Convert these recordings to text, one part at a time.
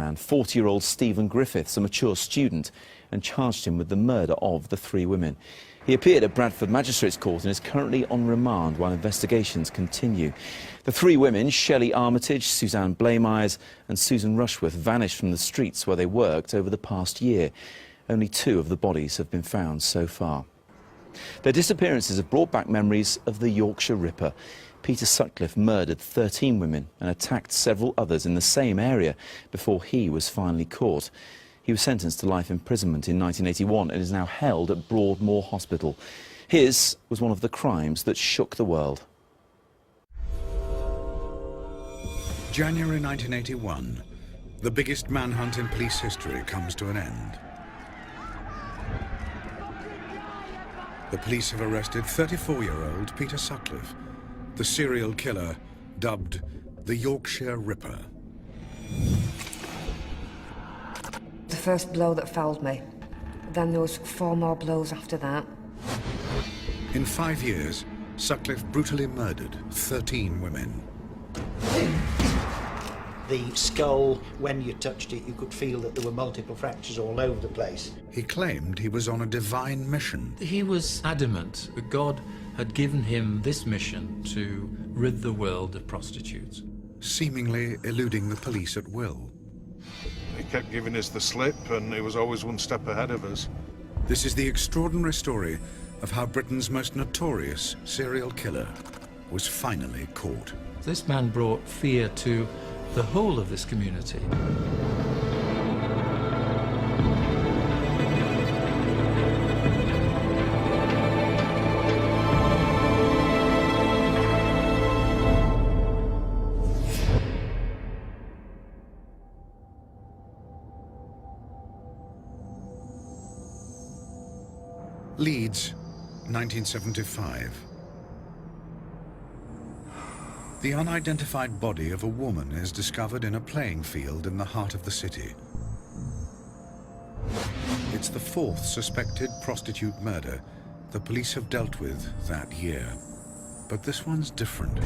man, 40-year-old Stephen Griffiths, a mature student, and charged him with the murder of the 3 women. He appeared at Bradford Magistrates Court and is currently on remand while investigations continue. The 3 women, Shelley Armitage, Suzanne Blamires and Susan Rushworth, vanished from the streets where they worked over the past year. Only 2 of the bodies have been found so far. Their disappearances have brought back memories of the Yorkshire Ripper. Peter Sutcliffe murdered 13 women and attacked several others in the same area before he was finally caught. He was sentenced to life imprisonment in 1981 and is now held at Broadmoor Hospital. His was one of the crimes that shook the world. January 1981. The biggest manhunt in police history comes to an end. The police have arrested 34-year-old Peter Sutcliffe, the serial killer dubbed the Yorkshire Ripper. The first blow that felled me. Then there was 4 more blows after that. In 5 years, Sutcliffe brutally murdered 13 women. The skull, when you touched it, you could feel that there were multiple fractures all over the place. He claimed he was on a divine mission. He was adamant that God had given him this mission to rid the world of prostitutes. Seemingly eluding the police at will. He kept giving us the slip and he was always one step ahead of us. This is the extraordinary story of how Britain's most notorious serial killer was finally caught. This man brought fear to the whole of this community. Leeds, 1975. The unidentified body of a woman is discovered in a playing field in the heart of the city. It's the 4th suspected prostitute murder the police have dealt with that year. But this one's different.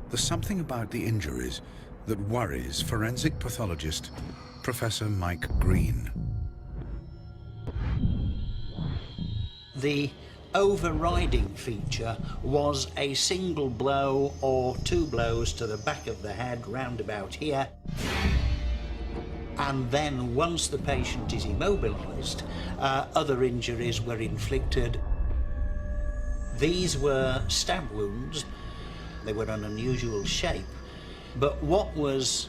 There's something about the injuries that worries forensic pathologist Professor Mike Green. The overriding feature was a single blow or 2 blows to the back of the head round about here, and then once the patient is immobilised, other injuries were inflicted. These were stab wounds. They were an unusual shape, but what was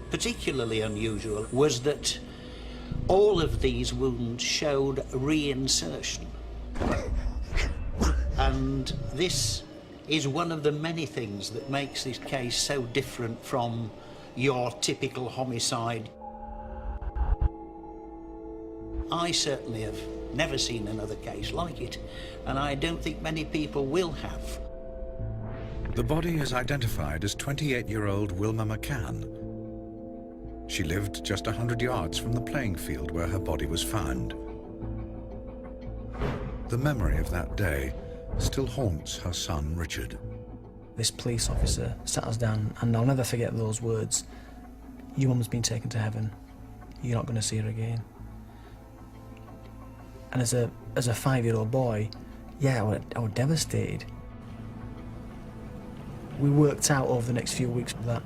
particularly unusual was that all of these wounds showed reinsertion. And this is one of the many things that makes this case so different from your typical homicide. I certainly have never seen another case like it, and I don't think many people will have. The body is identified as 28-year-old Wilma McCann. She lived just 100 yards from the playing field where her body was found. The memory of that day still haunts her son, Richard. This police officer sat us down, and I'll never forget those words. Your mum's been taken to heaven. You're not going to see her again. And as a 5-year-old boy, yeah, I was devastated. We worked out over the next few weeks that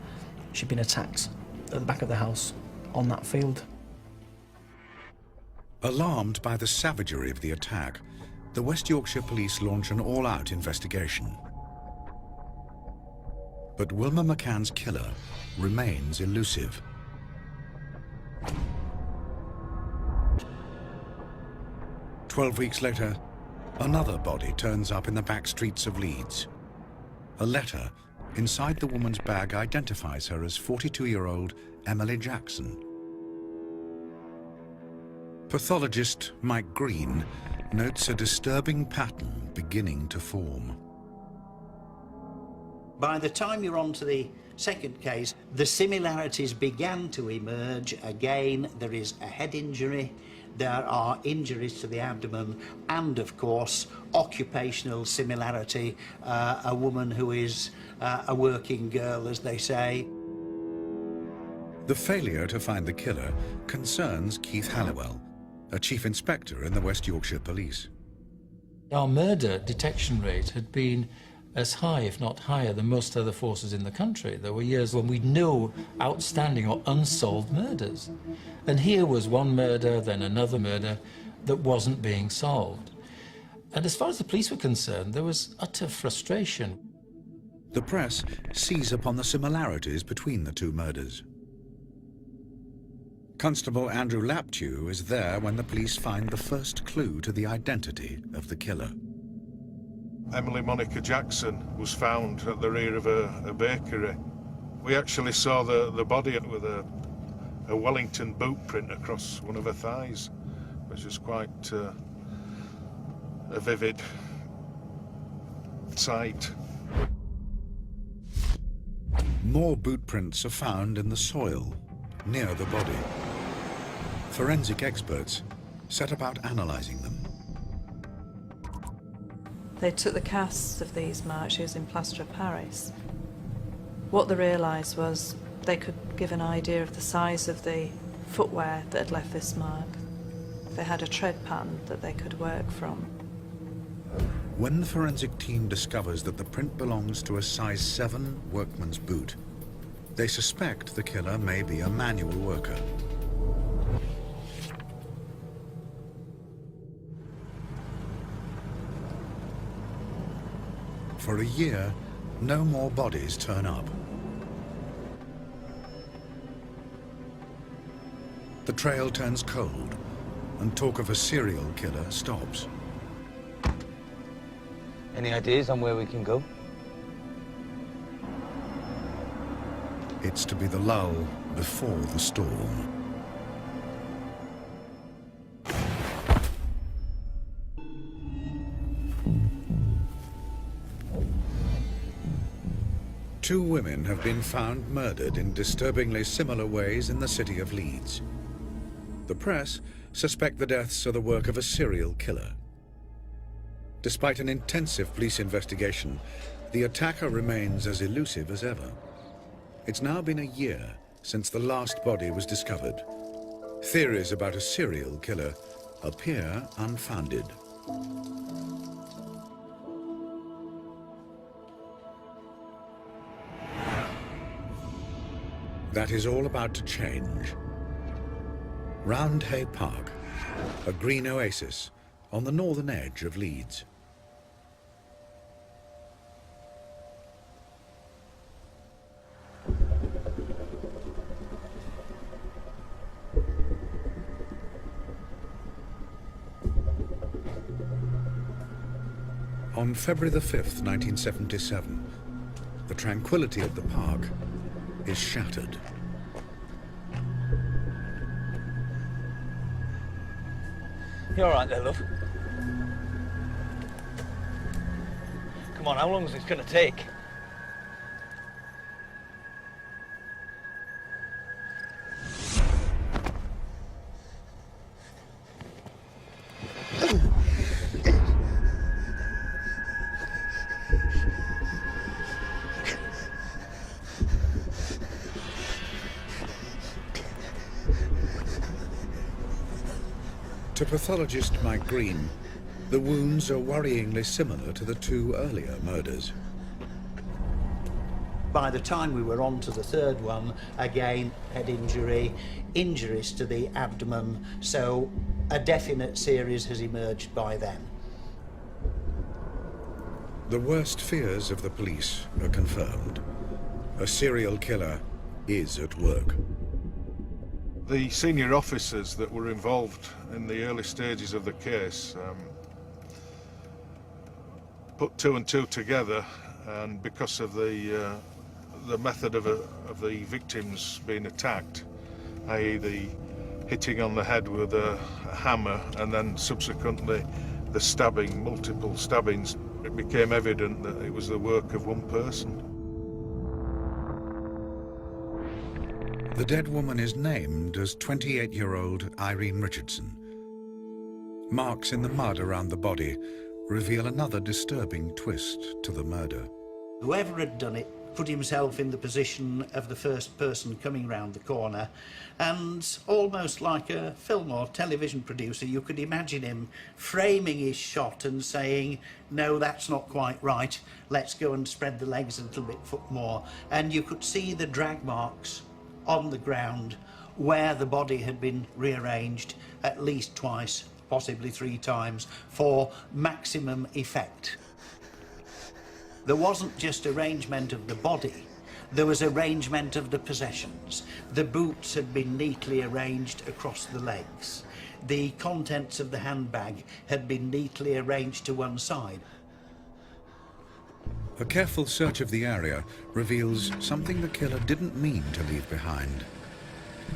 she'd been attacked at the back of the house on that field. Alarmed by the savagery of the attack, the West Yorkshire police launch an all-out investigation. But Wilma McCann's killer remains elusive. "12 weeks later, another body turns up in the back streets of Leeds. A letter inside the woman's bag identifies her as 42-year-old Emily Jackson. Pathologist Mike Green notes a disturbing pattern beginning to form. By the time you're on to the second case, the similarities began to emerge. Again, there is a head injury, there are injuries to the abdomen, and of course, occupational similarity, a woman who is a working girl, as they say. The failure to find the killer concerns Keith Halliwell, a chief inspector in the West Yorkshire Police. Our murder detection rate had been as high, if not higher, than most other forces in the country. There were years when we'd no outstanding or unsolved murders. And here was one murder, then another murder, that wasn't being solved. And as far as the police were concerned, there was utter frustration. The press seize upon the similarities between the two murders. Constable Andrew Laptew is there when the police find the first clue to the identity of the killer. Emily Monica Jackson was found at the rear of a bakery. We actually saw the body with a Wellington boot print across one of her thighs, which was quite a vivid sight. More boot prints are found in the soil near the body. Forensic experts set about analysing them. They took the casts of these marks using plaster of Paris. What they realised was they could give an idea of the size of the footwear that had left this mark. They had a tread pattern that they could work from. When the forensic team discovers that the print belongs to a size 7 workman's boot, they suspect the killer may be a manual worker. For a year, no more bodies turn up. The trail turns cold, and talk of a serial killer stops. Any ideas on where we can go? It's to be the lull before the storm. Two women have been found murdered in disturbingly similar ways in the city of Leeds. The press suspect the deaths are the work of a serial killer. Despite an intensive police investigation, the attacker remains as elusive as ever. It's now been a year since the last body was discovered. Theories about a serial killer appear unfounded. That is all about to change. Roundhay Park, a green oasis on the northern edge of Leeds. On February the 5th, 1977, the tranquility of the park is shattered. You all right there, love? Come on, how long is this going to take? To pathologist Mike Green, the wounds are worryingly similar to the two earlier murders. By the time we were on to the third one, again, head injury, injuries to the abdomen, so a definite series has emerged by then. The worst fears of the police are confirmed. A serial killer is at work. The senior officers that were involved in the early stages of the case put two and two together, and because of the method of the victims being attacked, i.e. the hitting on the head with a hammer and then subsequently the stabbing, multiple stabbings, it became evident that it was the work of one person. The dead woman is named as 28-year-old Irene Richardson. Marks in the mud around the body reveal another disturbing twist to the murder. Whoever had done it put himself in the position of the first person coming round the corner, and almost like a film or television producer, you could imagine him framing his shot and saying, no, that's not quite right, let's go and spread the legs a little bit more. And you could see the drag marks on the ground where the body had been rearranged at least twice, possibly 3 times, for maximum effect. There wasn't just arrangement of the body, there was arrangement of the possessions. The boots had been neatly arranged across the legs. The contents of the handbag had been neatly arranged to one side. A careful search of the area reveals something the killer didn't mean to leave behind.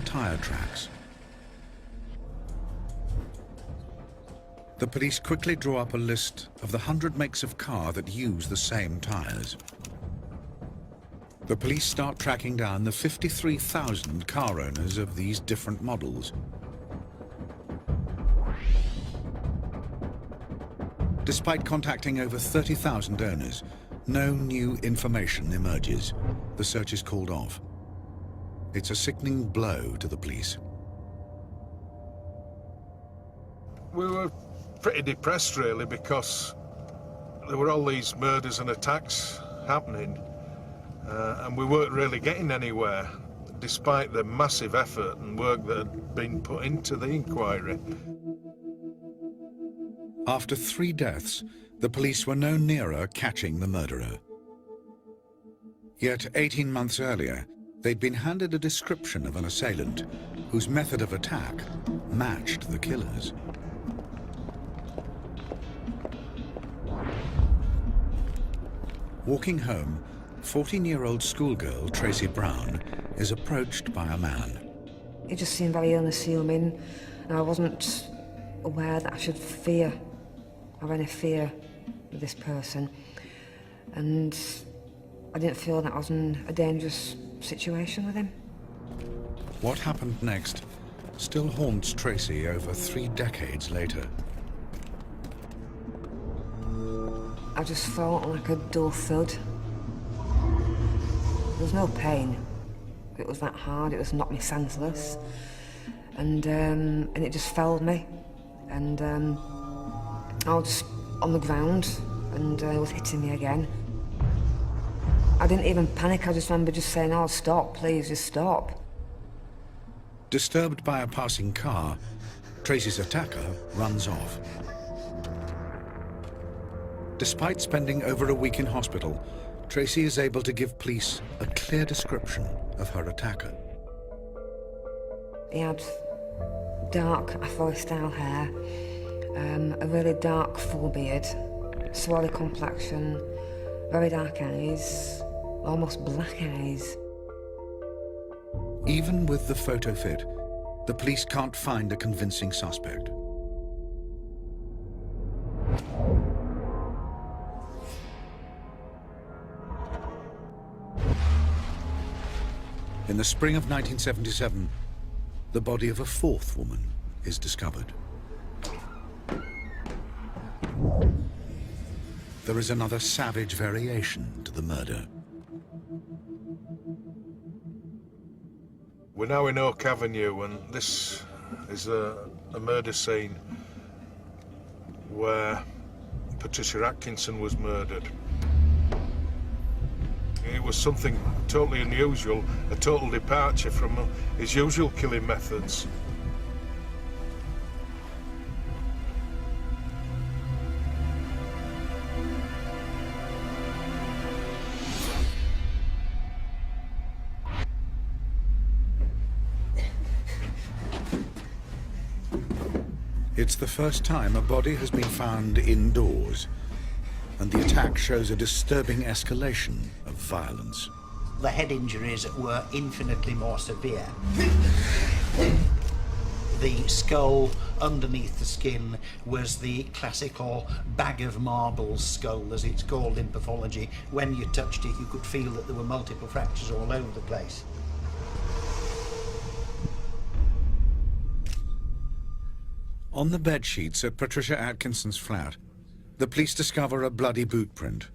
Tire tracks. The police quickly draw up a list of the 100 makes of car that use the same tires. The police start tracking down the 53,000 car owners of these different models. Despite contacting over 30,000 owners, no new information emerges. The search is called off. It's a sickening blow to the police. We were pretty depressed, really, because there were all these murders and attacks happening, and we weren't really getting anywhere, despite the massive effort and work that had been put into the inquiry. After 3 deaths, the police were no nearer catching the murderer. Yet 18 months earlier, they'd been handed a description of an assailant whose method of attack matched the killer's. Walking home, 14-year-old schoolgirl Tracy Brown is approached by a man. He just seemed very unassuming, and I wasn't aware that I should fear or any fear with this person. And I didn't feel that I was in a dangerous situation with him. What happened next still haunts Tracy over 3 decades later. I just felt like a dull thud. There was no pain. It was that hard, it was knocked me senseless. And it just felled me. And I was just on the ground, and it was hitting me again. I didn't even panic, I just remember just saying, oh, stop, please, just stop. Disturbed by a passing car, Tracy's attacker runs off. Despite spending over a week in hospital, Tracy is able to give police a clear description of her attacker. He had dark Afro-style hair, a really dark full beard, swarthy complexion, very dark eyes, almost black eyes. Even with the photo fit, the police can't find a convincing suspect. In the spring of 1977, the body of a 4th woman is discovered. There is another savage variation to the murder. We're now in Oak Avenue, and this is a murder scene where Patricia Atkinson was murdered. It was something totally unusual, a total departure from his usual killing methods. It's the first time a body has been found indoors, and the attack shows a disturbing escalation of violence. The head injuries were infinitely more severe. The skull underneath the skin was the classical bag of marbles skull, as it's called in pathology. When you touched it, you could feel that there were multiple fractures all over the place. On the bedsheets at Patricia Atkinson's flat, the police discover a bloody boot print.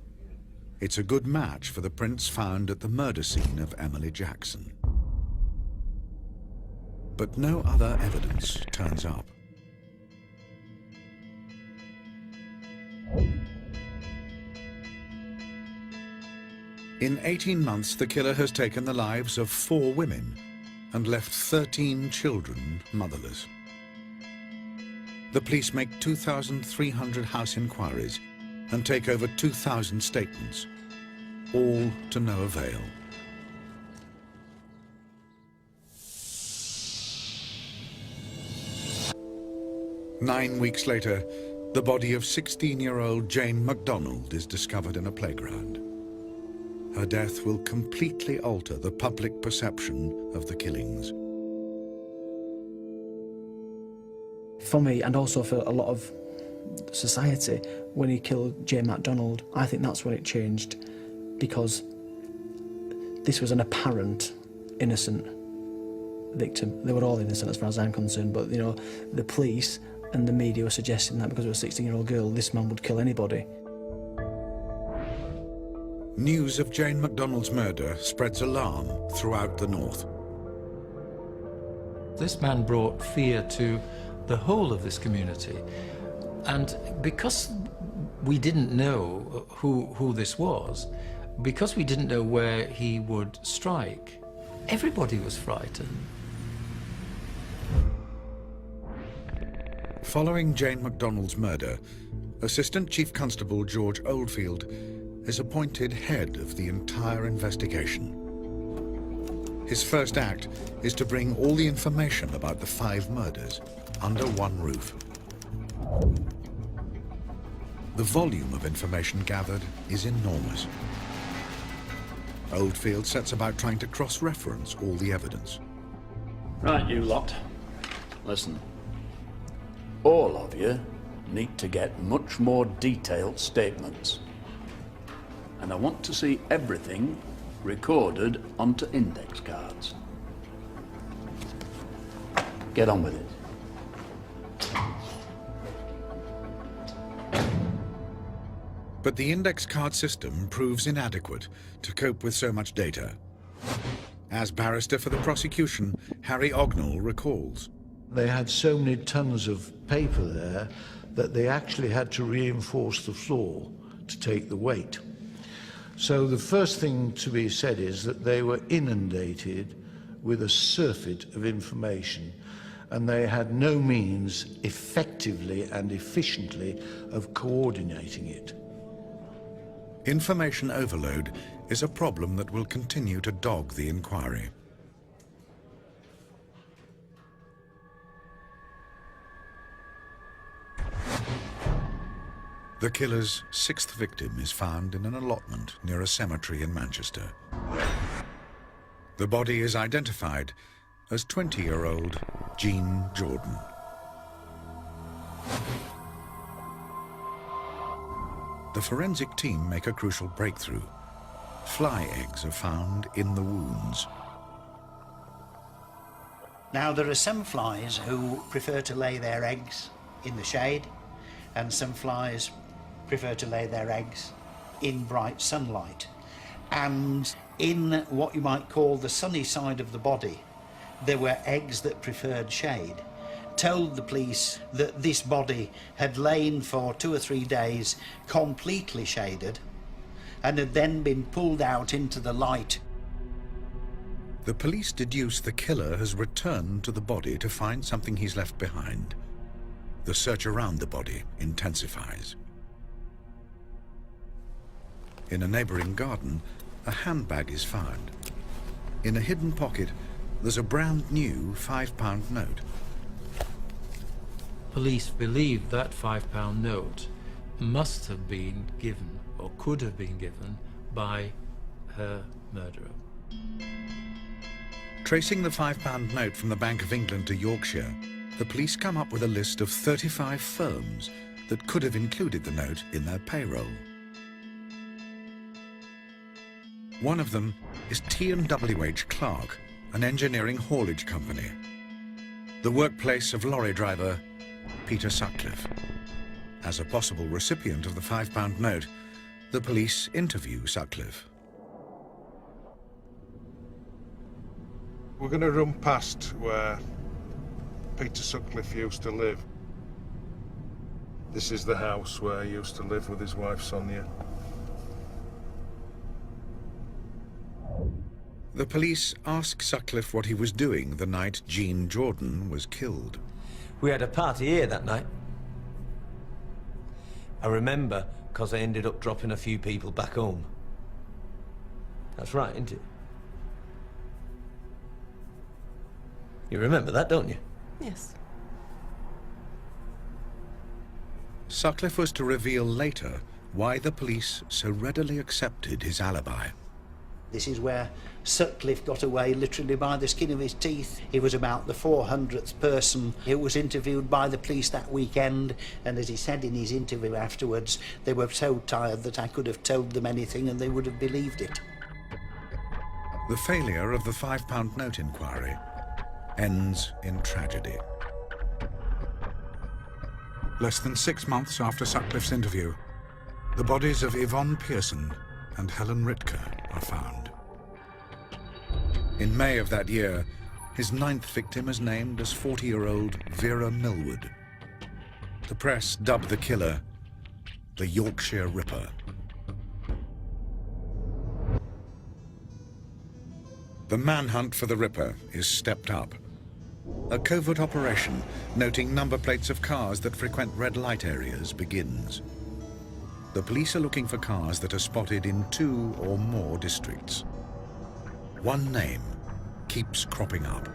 It's a good match for the prints found at the murder scene of Emily Jackson. But no other evidence turns up. In 18 months, the killer has taken the lives of 4 women and left 13 children motherless. The police make 2,300 house inquiries and take over 2,000 statements, all to no avail. Nine weeks later, the body of 16-year-old Jane MacDonald is discovered in a playground. Her death will completely alter the public perception of the killings. For me, and also for a lot of society, when he killed Jane MacDonald, I think that's when it changed, because this was an apparent innocent victim. They were all innocent as far as I'm concerned, but you know, the police and the media were suggesting that because it was a 16-year-old girl, this man would kill anybody. News of Jane MacDonald's murder spreads alarm throughout the north. This man brought fear to the whole of this community. And because we didn't know who this was, because we didn't know where he would strike, everybody was frightened. Following Jane MacDonald's murder, Assistant Chief Constable George Oldfield is appointed head of the entire investigation. His first act is to bring all the information about the 5 murders under one roof. The volume of information gathered is enormous. Oldfield sets about trying to cross-reference all the evidence. Right, you lot. Listen. All of you need to get much more detailed statements. And I want to see everything recorded onto index cards. Get on with it. But the index card system proves inadequate to cope with so much data. As barrister for the prosecution, Harry Ognall recalls. They had so many tons of paper there that they actually had to reinforce the floor to take the weight. So the first thing to be said is that they were inundated with a surfeit of information, and they had no means effectively and efficiently of coordinating it. Information overload is a problem that will continue to dog the inquiry. The killer's 6th victim is found in an allotment near a cemetery in Manchester. The body is identified as 20-year-old Jean Jordan. The forensic team make a crucial breakthrough. Fly eggs are found in the wounds. Now, there are some flies who prefer to lay their eggs in the shade, and some flies prefer to lay their eggs in bright sunlight. And in what you might call the sunny side of the body, there were eggs that preferred shade. Told the police that this body had lain for 2 or 3 days completely shaded and had then been pulled out into the light. The police deduce the killer has returned to the body to find something he's left behind. The search around the body intensifies. In a neighboring garden, a handbag is found. In a hidden pocket, there's a brand new £5 note. Police believe that £5 note must have been given, or could have been given, by her murderer. Tracing the £5 note from the Bank of England to Yorkshire, the police come up with a list of 35 firms that could have included the note in their payroll. One of them is T&WH Clark, an engineering haulage company, the workplace of lorry driver Peter Sutcliffe. As a possible recipient of the £5 note, The police interview Sutcliffe. We're going to run past where Peter Sutcliffe used to live. This is the house where he used to live with his wife Sonia. The police ask Sutcliffe what he was doing the night Jean Jordan was killed. We had a party here that night. I remember because I ended up dropping a few people back home. That's right, isn't it? You remember that, don't you? Yes. Sutcliffe was to reveal later why the police so readily accepted his alibi. This is where Sutcliffe got away literally by the skin of his teeth. He was about the 400th person who was interviewed by the police that weekend, and as he said in his interview afterwards, they were so tired that I could have told them anything and they would have believed it. The failure of the £5 note inquiry ends in tragedy. Less than 6 months after Sutcliffe's interview, the bodies of Yvonne Pearson and Helen Ritker are found. In May of that year, his 9th victim is named as 40-year-old Vera Millwood. The press dubbed the killer the Yorkshire Ripper. The manhunt for the Ripper is stepped up. A covert operation noting number plates of cars that frequent red light areas begins. The police are looking for cars that are spotted in 2 or more districts. One name keeps cropping up.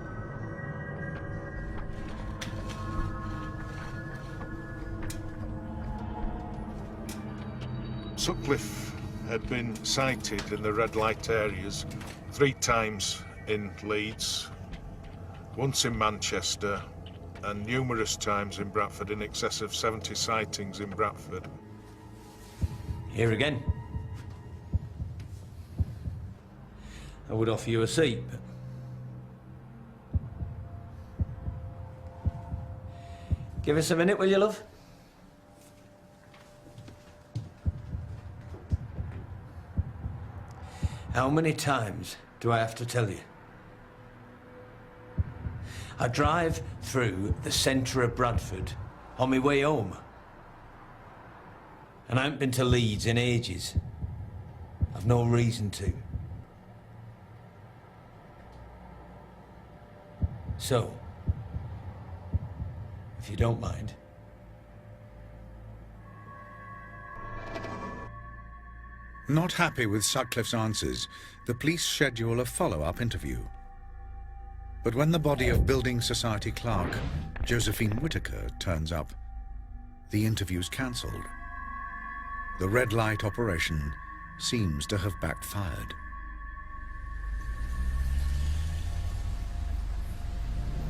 Sutcliffe had been sighted in the red light areas 3 times in Leeds, once in Manchester, and numerous times in Bradford, in excess of 70 sightings in Bradford. Here again. I would offer you a seat, but... Give us a minute, will you, love? How many times do I have to tell you? I drive through the centre of Bradford on my way home. And I haven't been to Leeds in ages. I've no reason to. So, if you don't mind. Not happy with Sutcliffe's answers, the police schedule a follow-up interview. But when the body of Building Society clerk Josephine Whittaker turns up, the interview's cancelled. The red light operation seems to have backfired.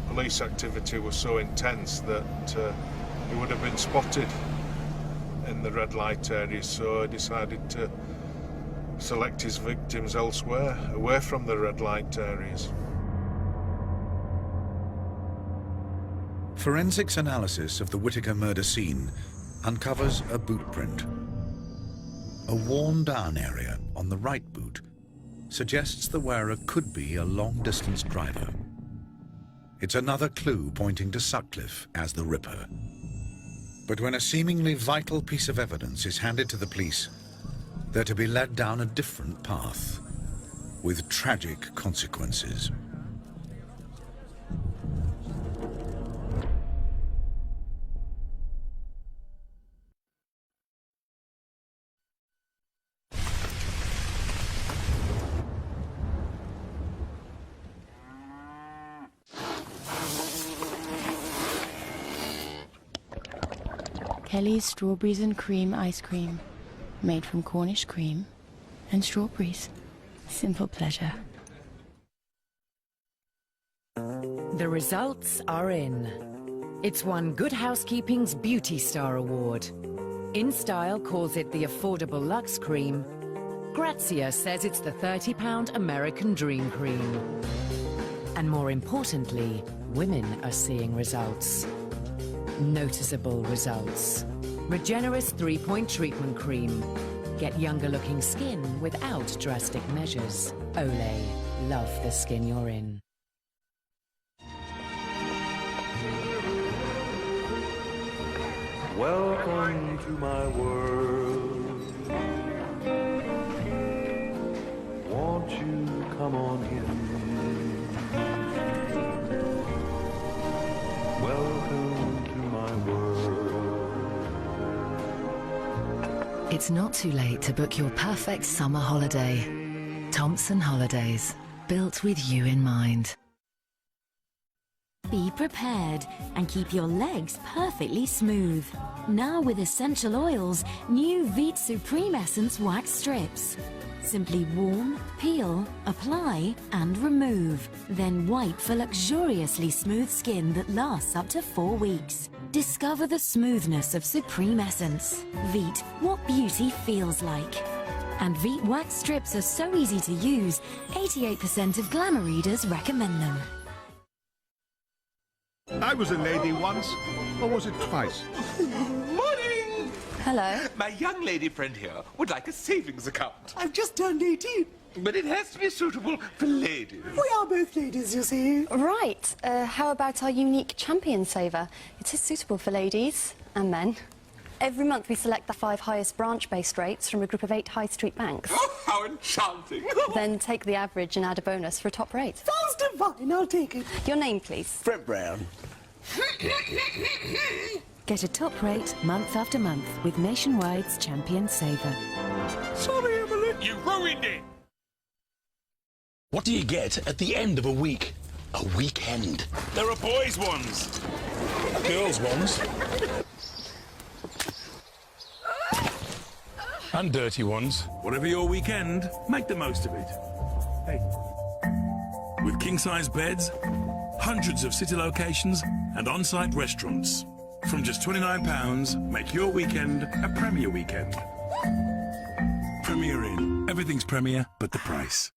Police activity was so intense that he would have been spotted in the red light areas, so I decided to select his victims elsewhere, away from the red light areas. Forensics analysis of the Whittaker murder scene uncovers a boot print. A worn-down area on the right boot suggests the wearer could be a long-distance driver. It's another clue pointing to Sutcliffe as the Ripper. But when a seemingly vital piece of evidence is handed to the police, they're to be led down a different path, with tragic consequences. Kelly's Strawberries and Cream Ice Cream, made from Cornish cream and strawberries. Simple pleasure. The results are in. It's won Good Housekeeping's Beauty Star Award. InStyle calls it the affordable luxe cream. Grazia says it's the £30 American Dream Cream. And more importantly, women are seeing results. Noticeable results. Regenerist 3-point treatment cream. Get younger-looking skin without drastic measures. Olay. Love the skin you're in. Welcome to my world. Won't you come on in? Welcome to my world. It's not too late to book your perfect summer holiday. Thompson Holidays, built with you in mind. Be prepared and keep your legs perfectly smooth. Now with essential oils, new Veet Supreme Essence Wax Strips. Simply warm, peel, apply and remove. Then wipe for luxuriously smooth skin that lasts up to 4 weeks. Discover the smoothness of Supreme Essence. Veet, what beauty feels like. And Veet Wax Strips are so easy to use, 88% of glamour readers recommend them. I was a lady once, or was it twice? Morning! Hello. My young lady friend here would like a savings account. I've just turned 18. But it has to be suitable for ladies. We are both ladies, you see. Right. How about our unique champion saver? It is suitable for ladies and men. Every month we select the 5 highest branch-based rates from a group of 8 high street banks. Oh, how enchanting! Then take the average and add a bonus for a top rate. Sounds divine, I'll take it. Your name, please. Fred Brown. Get a top rate month after month with Nationwide's Champion Saver. Sorry, Emily. You ruined it! What do you get at the end of a week? A weekend. There are boys' ones. Girls' ones. And dirty ones. Whatever your weekend, make the most of it. Hey. With king-size beds, hundreds of city locations and on-site restaurants. From just £29, make your weekend a Premier weekend. Premier Inn. Everything's Premier, but the price.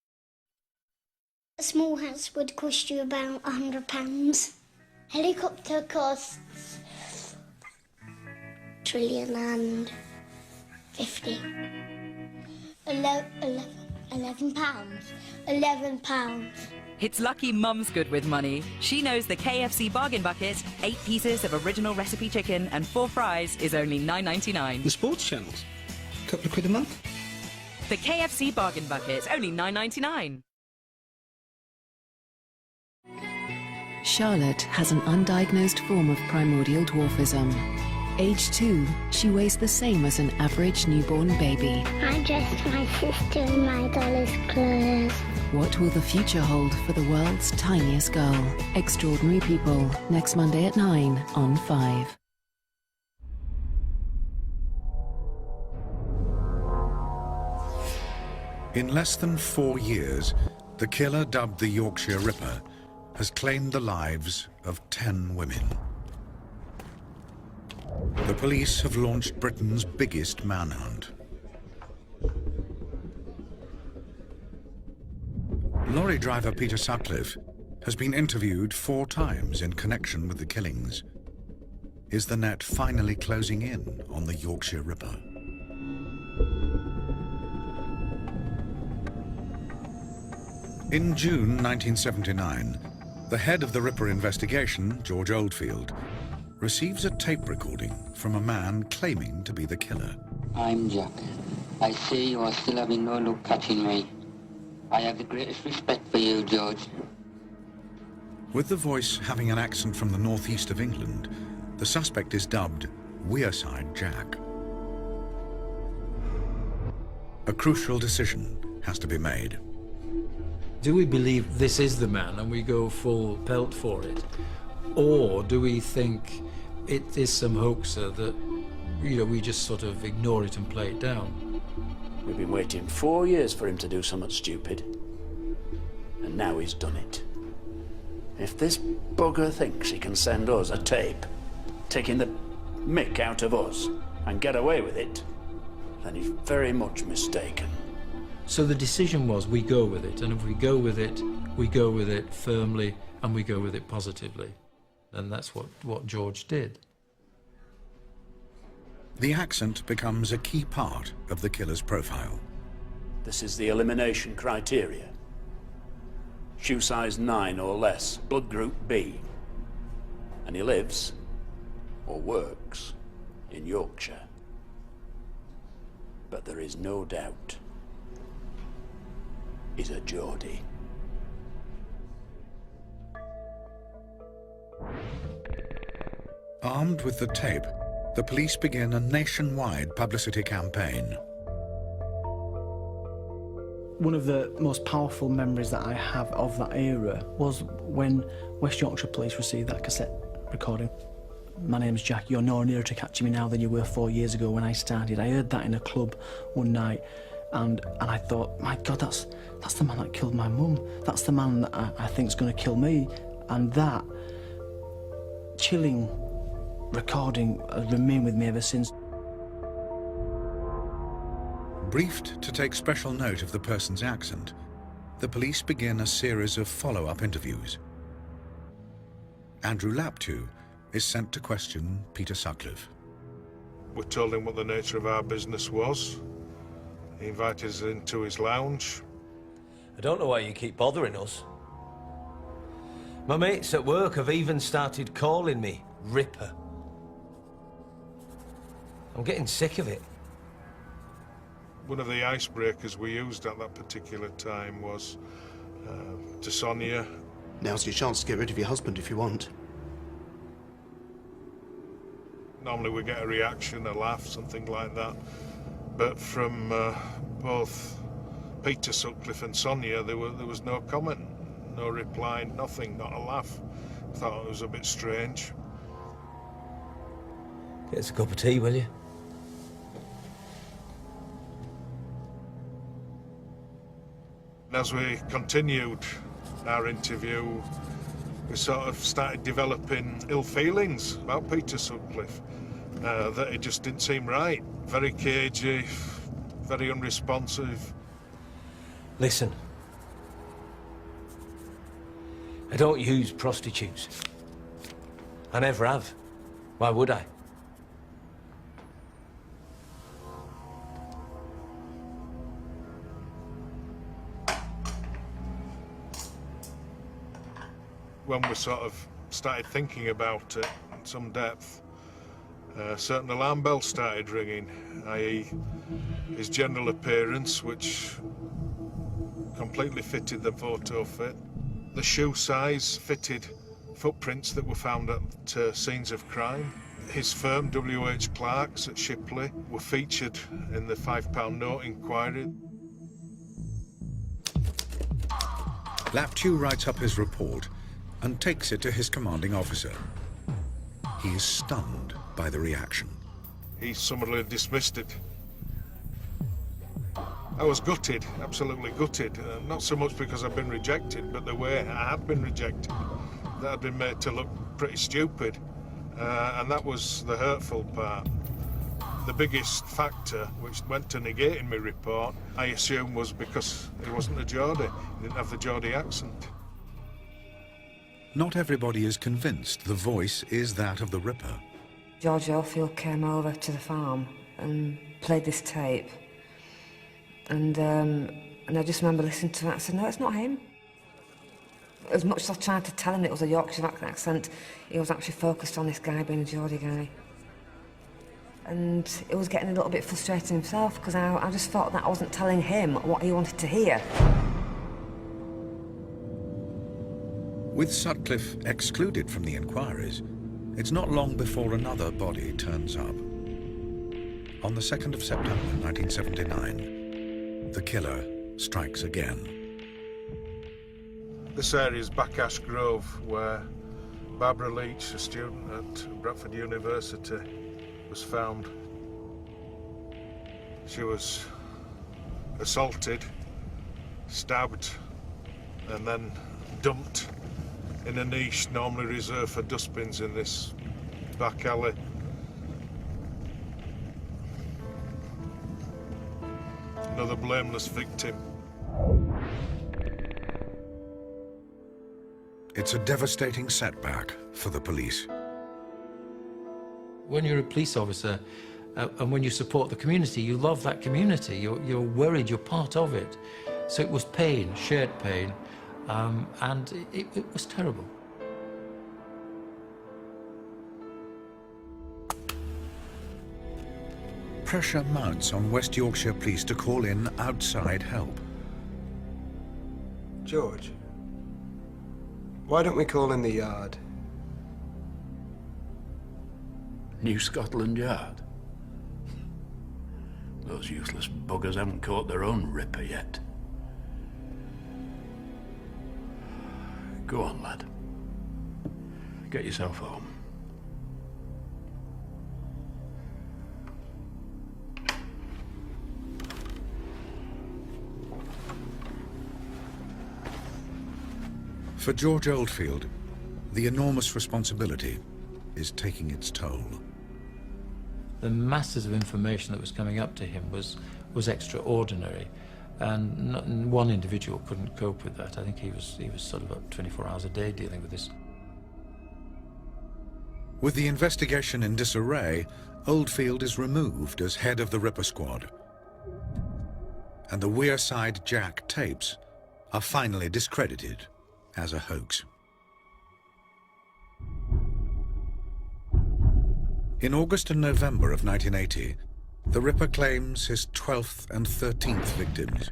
A small house would cost you about £100. Helicopter costs £1,050,000,000. £11. It's lucky Mum's good with money. She knows the KFC bargain bucket, 8 pieces of original recipe chicken and 4 fries is only $9.99. The sports channels, a couple of quid a month. The KFC bargain bucket, only $9.99. Charlotte has an undiagnosed form of primordial dwarfism. Age 2, she weighs the same as an average newborn baby. I dressed my sister in my doll's clothes. What will the future hold for the world's tiniest girl? Extraordinary People, next Monday at 9 on 5. In less than 4 years, the killer dubbed the Yorkshire Ripper has claimed the lives of 10 women. The police have launched Britain's biggest manhunt. Lorry driver Peter Sutcliffe has been interviewed 4 times in connection with the killings. Is the net finally closing in on the Yorkshire Ripper? In June 1979, the head of the Ripper investigation, George Oldfield, receives a tape recording from a man claiming to be the killer. I'm Jack. I see you are still having no luck catching me. I have the greatest respect for you, George. With the voice having an accent from the northeast of England, the suspect is dubbed Wearside Jack. A crucial decision has to be made. Do we believe this is the man and we go full pelt for it? Or do we think it is some hoaxer that, we just sort of ignore it and play it down? We've been waiting 4 years for him to do something stupid. And now he's done it. If this bugger thinks he can send us a tape, taking the mick out of us, and get away with it, then he's very much mistaken. So the decision was we go with it, and if we go with it, we go with it firmly and we go with it positively. And that's what George did. The accent becomes a key part of the killer's profile. This is the elimination criteria. Shoe size 9 or less, blood group B. And he lives, or works, in Yorkshire. But there is no doubt he's a Geordie. Armed with the tape, the police begin a nationwide publicity campaign. One of the most powerful memories that I have of that era was when West Yorkshire Police received that cassette recording. My name's Jack, you're no nearer to catching me now than you were 4 years ago when I started. I heard that in a club one night and I thought, my God, that's the man that killed my mum. That's the man that I think's going to kill me. And that chilling recording has remained with me ever since. Briefed to take special note of the person's accent, the police begin a series of follow-up interviews. Andrew Laptew is sent to question Peter Sutcliffe. We told him what the nature of our business was. He invited us into his lounge. I don't know why you keep bothering us. My mates at work have even started calling me Ripper. I'm getting sick of it. One of the icebreakers we used at that particular time was to Sonia. Now's your chance to get rid of your husband if you want. Normally we get a reaction, a laugh, something like that. But from both Peter Sutcliffe and Sonia, there was no comment, no reply, nothing, not a laugh. I thought it was a bit strange. Get us a cup of tea, will you? As we continued our interview, we sort of started developing ill feelings about Peter Sutcliffe, that it just didn't seem right. Very cagey, very unresponsive. Listen. I don't use prostitutes. I never have. Why would I? When we sort of started thinking about it in some depth, certain alarm bells started ringing, i.e. his general appearance, which completely fitted the photo fit. The shoe size fitted footprints that were found at scenes of crime. His firm, W.H. Clark's at Shipley, were featured in the £5 note inquiry. Laptew writes up his report and takes it to his commanding officer. He is stunned by the reaction. He summarily dismissed it. I was gutted, absolutely gutted. Not so much because I've been rejected, but the way I had been rejected. That I'd been made to look pretty stupid. And that was the hurtful part. The biggest factor, which went to negating my report, I assume was because he wasn't a Geordie. He didn't have the Geordie accent. Not everybody is convinced the voice is that of the Ripper. George Orfield came over to the farm and played this tape. And I just remember listening to it. I said, no, it's not him. As much as I tried to tell him it was a Yorkshire accent, he was actually focused on this guy being a Geordie guy. And it was getting a little bit frustrating himself, because I just thought that I wasn't telling him what he wanted to hear. With Sutcliffe excluded from the inquiries, it's not long before another body turns up. On the 2nd of September 1979, the killer strikes again. This area is Backash Grove, where Barbara Leach, a student at Bradford University, was found. She was assaulted, stabbed, and then dumped in a niche normally reserved for dustbins in this back alley. Another blameless victim. It's a devastating setback for the police. When you're a police officer And when you support the community, you love that community. You're worried, you're part of it. So it was pain, shared pain, and it was terrible. Pressure mounts on West Yorkshire Police to call in outside help. George, why don't we call in the Yard? New Scotland Yard? Those useless buggers haven't caught their own Ripper yet. Go on, lad. Get yourself home. For George Oldfield, the enormous responsibility is taking its toll. The masses of information that was coming up to him was extraordinary, and one individual couldn't cope with that. I think he was sort of up 24 hours a day dealing with this. With the investigation in disarray, Oldfield is removed as head of the Ripper Squad. And the Wearside Jack tapes are finally discredited as a hoax. In August and November of 1980, the Ripper claims his 12th and 13th victims,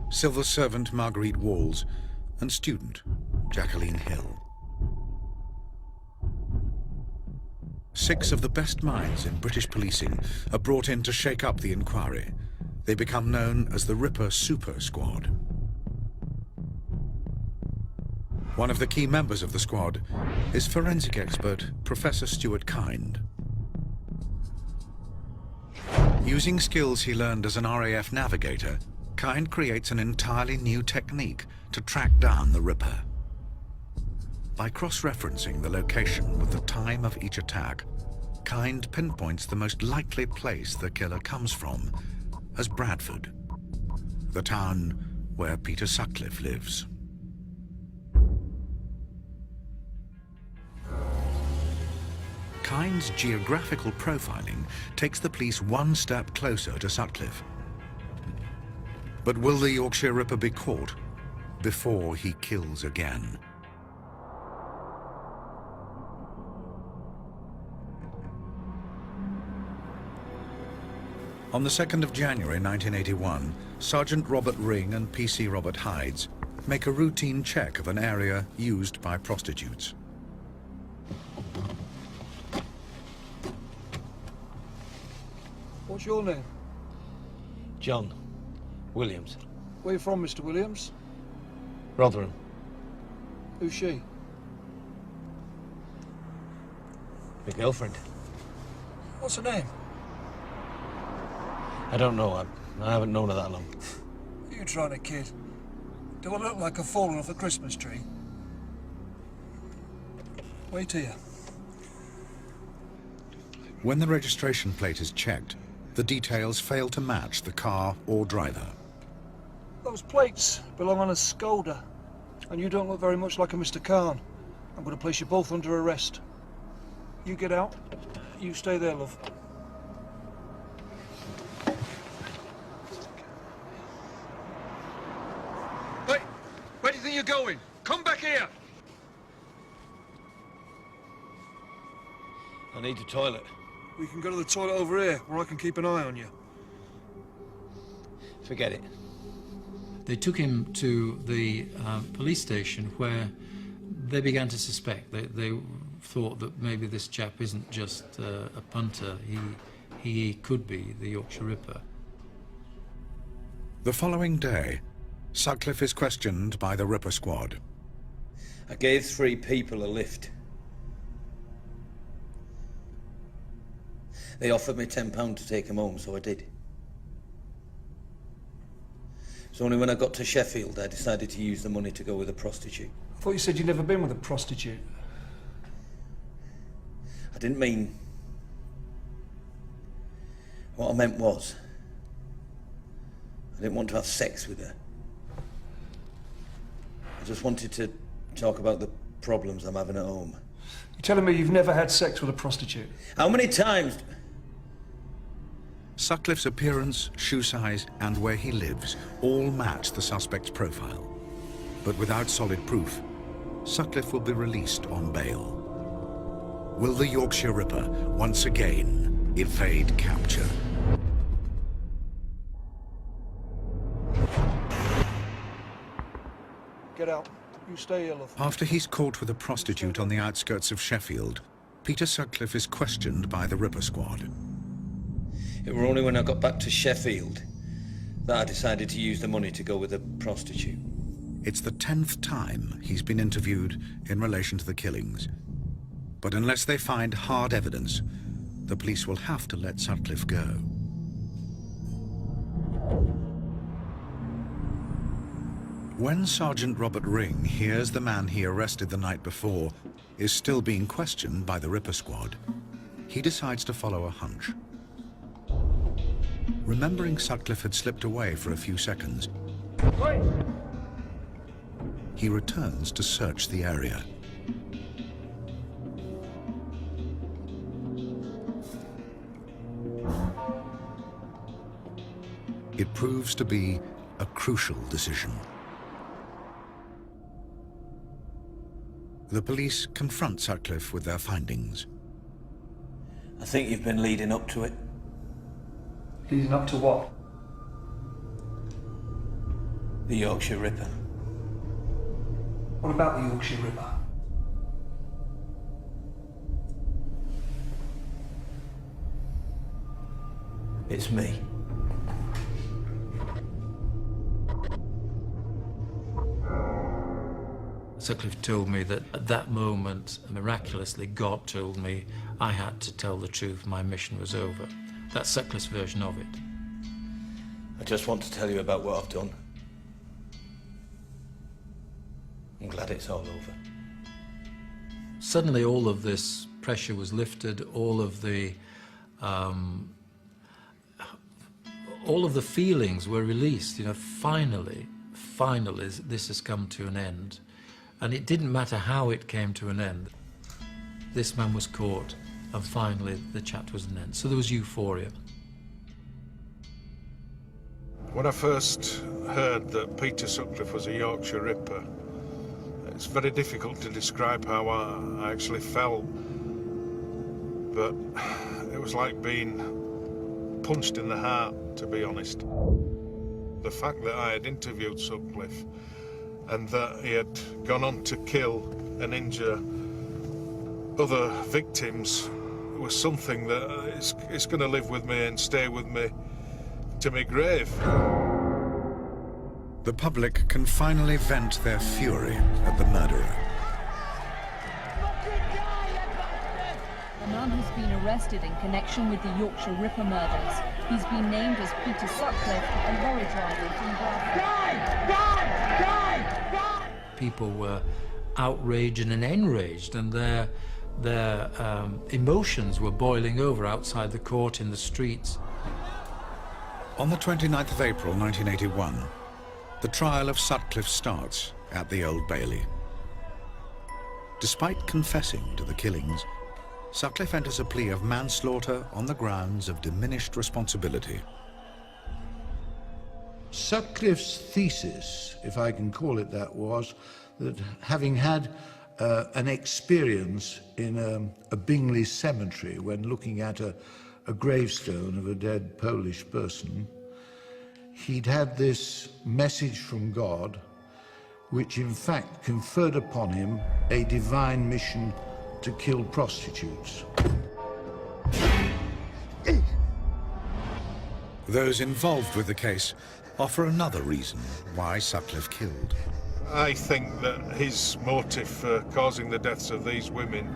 civil servant Marguerite Walls and student Jacqueline Hill. 6 of the best minds in British policing are brought in to shake up the inquiry. They become known as the Ripper Super Squad. One of the key members of the squad is forensic expert Professor Stuart Kind. Using skills he learned as an RAF navigator, Kind creates an entirely new technique to track down the Ripper. By cross-referencing the location with the time of each attack, Kind pinpoints the most likely place the killer comes from as Bradford, the town where Peter Sutcliffe lives. Kind's geographical profiling takes the police one step closer to Sutcliffe. But will the Yorkshire Ripper be caught before he kills again? On the 2nd of January 1981, Sergeant Robert Ring and PC Robert Hydes make a routine check of an area used by prostitutes. What's your name? John Williams. Where you from, Mr. Williams? Rotherham. Who's she? My girlfriend. What's her name? I don't know. I haven't known her that long. Are you trying to kid? Do I look like I've fallen off a Christmas tree? Wait here. When the registration plate is checked, the details fail to match the car or driver. Those plates belong on a Skoda, and you don't look very much like a Mr. Khan. I'm going to place you both under arrest. You get out. You stay there, love. Wait! Where do you think you're going? Come back here! I need the toilet. We can go to the toilet over here, where I can keep an eye on you. Forget it. They took him to the police station where they began to suspect. They thought that maybe this chap isn't just a punter. He could be the Yorkshire Ripper. The following day, Sutcliffe is questioned by the Ripper Squad. I gave 3 people a lift. They offered me £10 to take him home, so I did. It's only when I got to Sheffield I decided to use the money to go with a prostitute. I thought you said you'd never been with a prostitute. I didn't mean... What I meant was, I didn't want to have sex with her. I just wanted to talk about the problems I'm having at home. You're telling me you've never had sex with a prostitute? How many times... Sutcliffe's appearance, shoe size, and where he lives all match the suspect's profile. But without solid proof, Sutcliffe will be released on bail. Will the Yorkshire Ripper once again evade capture? Get out. You stay here, love. After he's caught with a prostitute on the outskirts of Sheffield, Peter Sutcliffe is questioned by the Ripper squad. It were only when I got back to Sheffield that I decided to use the money to go with a prostitute. It's the 10th time he's been interviewed in relation to the killings. But unless they find hard evidence, the police will have to let Sutcliffe go. When Sergeant Robert Ring hears the man he arrested the night before is still being questioned by the Ripper squad, he decides to follow a hunch. Remembering Sutcliffe had slipped away for a few seconds, he returns to search the area. It proves to be a crucial decision. The police confront Sutcliffe with their findings. I think you've been leading up to it. Leading up to what? The Yorkshire Ripper. What about the Yorkshire Ripper? It's me. Sutcliffe told me that at that moment, miraculously, God told me I had to tell the truth, my mission was over. That's Sutcliffe's version of it. I just want to tell you about what I've done. I'm glad it's all over. Suddenly all of this pressure was lifted, all of the feelings were released. You know, finally, this has come to an end. And it didn't matter how it came to an end. This man was caught, and finally the chapter was an end. So there was euphoria. When I first heard that Peter Sutcliffe was a Yorkshire Ripper, it's very difficult to describe how I actually felt. But it was like being punched in the heart, to be honest. The fact that I had interviewed Sutcliffe and that he had gone on to kill and injure other victims was something that it's going to live with me and stay with me to my grave. The public can finally vent their fury at the murderer. A man has been arrested in connection with the Yorkshire Ripper murders. He's been named as Peter Sutcliffe, a lorry driver from Bradford. People were outraged and enraged, and their emotions were boiling over outside the court in the streets. On the 29th of April 1981, the trial of Sutcliffe starts at the Old Bailey. Despite confessing to the killings, Sutcliffe enters a plea of manslaughter on the grounds of diminished responsibility. Sutcliffe's thesis, if I can call it that, was that having had an experience in a Bingley cemetery when looking at a gravestone of a dead Polish person, he'd had this message from God, which in fact conferred upon him a divine mission to kill prostitutes. Those involved with the case offer another reason why Sutcliffe killed. I think that his motive for causing the deaths of these women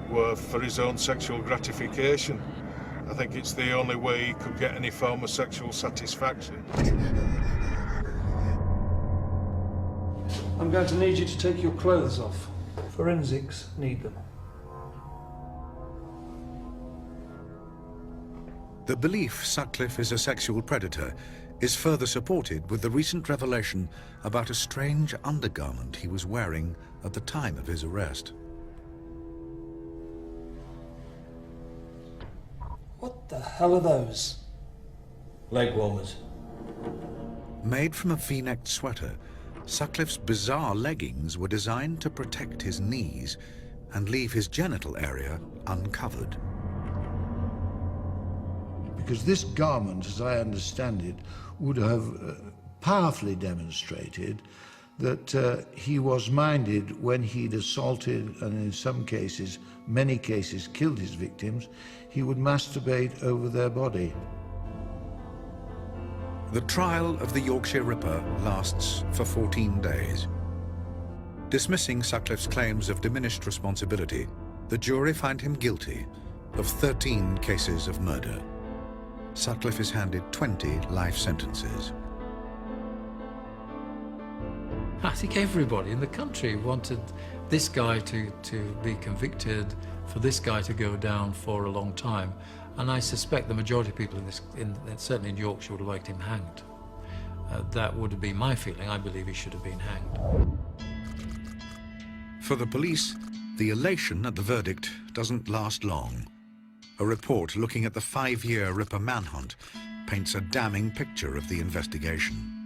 were for his own sexual gratification. I think it's the only way he could get any form of sexual satisfaction. I'm going to need you to take your clothes off. Forensics need them. The belief Sutcliffe is a sexual predator is further supported with the recent revelation about a strange undergarment he was wearing at the time of his arrest. What the hell are those? Leg warmers. Made from a V-necked sweater, Sutcliffe's bizarre leggings were designed to protect his knees and leave his genital area uncovered. Because this garment, as I understand it, would have powerfully demonstrated that he was minded when he'd assaulted and in some cases, many cases, killed his victims, he would masturbate over their body. The trial of the Yorkshire Ripper lasts for 14 days. Dismissing Sutcliffe's claims of diminished responsibility, the jury find him guilty of 13 cases of murder. Sutcliffe is handed 20 life sentences. I think everybody in the country wanted this guy to be convicted, for this guy to go down for a long time. And I suspect the majority of people certainly in Yorkshire would have liked him hanged. That would have been my feeling. I believe he should have been hanged. For the police, the elation at the verdict doesn't last long. A report looking at the 5-year Ripper manhunt paints a damning picture of the investigation.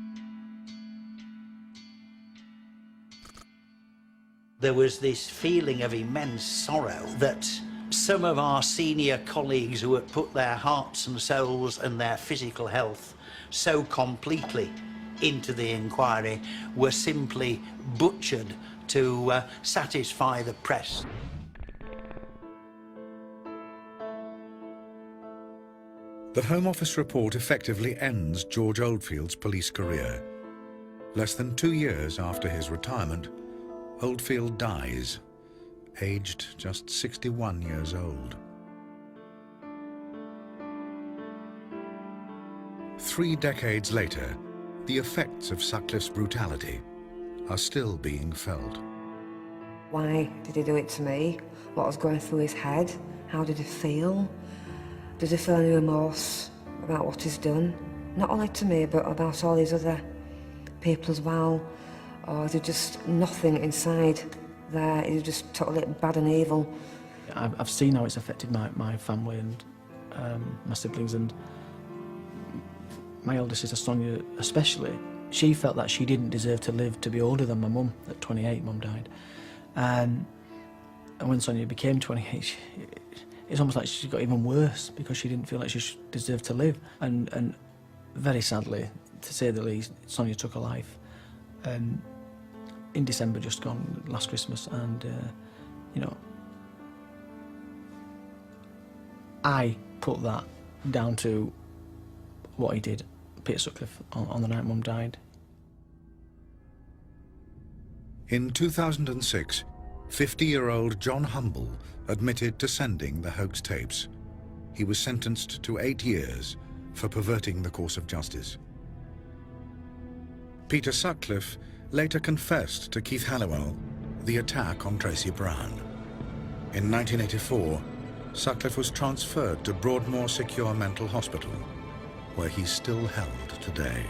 There was this feeling of immense sorrow that some of our senior colleagues who had put their hearts and souls and their physical health so completely into the inquiry were simply butchered to satisfy the press. The Home Office report effectively ends George Oldfield's police career. Less than 2 years after his retirement, Oldfield dies, aged just 61 years old. 3 decades later, the effects of Sutcliffe's brutality are still being felt. Why did he do it to me? What was going through his head? How did he feel? Does he feel any remorse about what he's done? Not only to me, but about all these other people as well. Or is it just nothing inside there? Is it just totally bad and evil? I've seen how it's affected my family and my siblings, and my elder sister Sonia especially. She felt that she didn't deserve to live to be older than my mum. At 28, mum died. And when Sonia became 28, it's almost like she got even worse because she didn't feel like she deserved to live. And very sadly, to say the least, Sonia took her life. In December just gone, last Christmas, and you know, I put that down to what he did, Peter Sutcliffe, on the night Mum died. In 2006, 50-year-old John Humble admitted to sending the hoax tapes. He was sentenced to 8 years for perverting the course of justice. Peter Sutcliffe later confessed to Keith Halliwell the attack on Tracy Brown. In 1984, Sutcliffe was transferred to Broadmoor Secure Mental Hospital, where he's still held today.